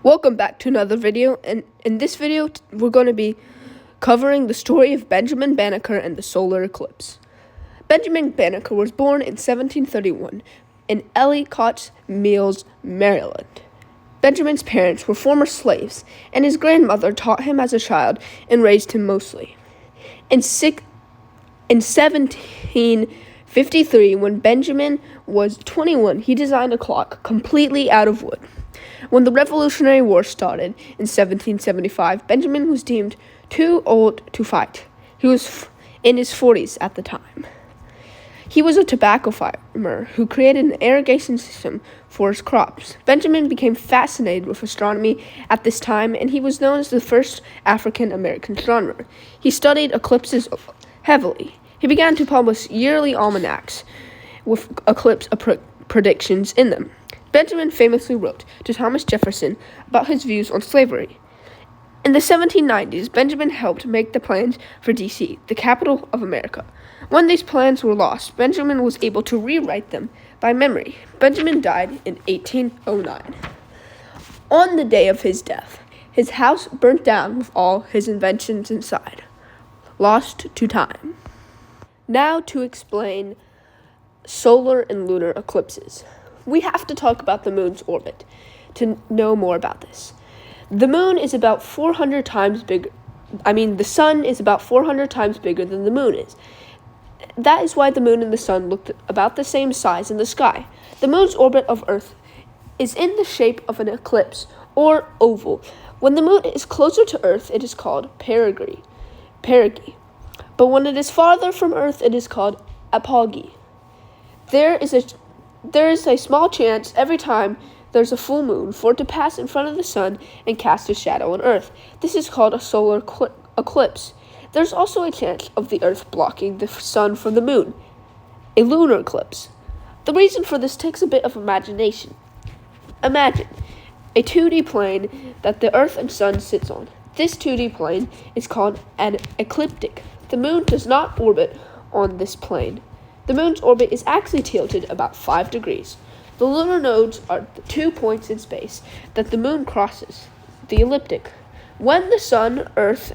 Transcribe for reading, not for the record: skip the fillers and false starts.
Welcome back to another video, and in this video we're going to be covering the story of Benjamin Banneker and the solar eclipse. Benjamin Banneker was born in 1731 in Ellicott Mills, Maryland. Benjamin's parents were former slaves, and his grandmother taught him as a child and raised him mostly. In 1753, when Benjamin was 21, he designed a clock completely out of wood. When the Revolutionary War started in 1775, Benjamin was deemed too old to fight. He was in his 40s at the time. He was a tobacco farmer who created an irrigation system for his crops. Benjamin became fascinated with astronomy at this time, and he was known as the first African-American astronomer. He studied eclipses heavily. He began to publish yearly almanacs with eclipse predictions in them. Benjamin famously wrote to Thomas Jefferson about his views on slavery. In the 1790s, Benjamin helped make the plans for D.C., the capital of America. When these plans were lost, Benjamin was able to rewrite them by memory. Benjamin died in 1809. On the day of his death, his house burnt down with all his inventions inside, lost to time. Now to explain solar and lunar eclipses. We have to talk about the moon's orbit to know more about this. The moon is about 400 times bigger. The sun is about 400 times bigger than the moon is. That is why the moon and the sun look about the same size in the sky. The moon's orbit of Earth is in the shape of an eclipse or oval. When the moon is closer to Earth, it is called perigee. But when it is farther from Earth, it is called apogee. There is a small chance every time there's a full moon for it to pass in front of the sun and cast a shadow on Earth. This is called a solar eclipse. There's also a chance of the Earth blocking the sun from the moon, a lunar eclipse. The reason for this takes a bit of imagination. Imagine a 2D plane that the Earth and sun sits on. This 2D plane is called an ecliptic. The moon does not orbit on this plane. The moon's orbit is actually tilted about 5 degrees. The lunar nodes are the 2 points in space that the moon crosses, the ecliptic. When the sun, Earth,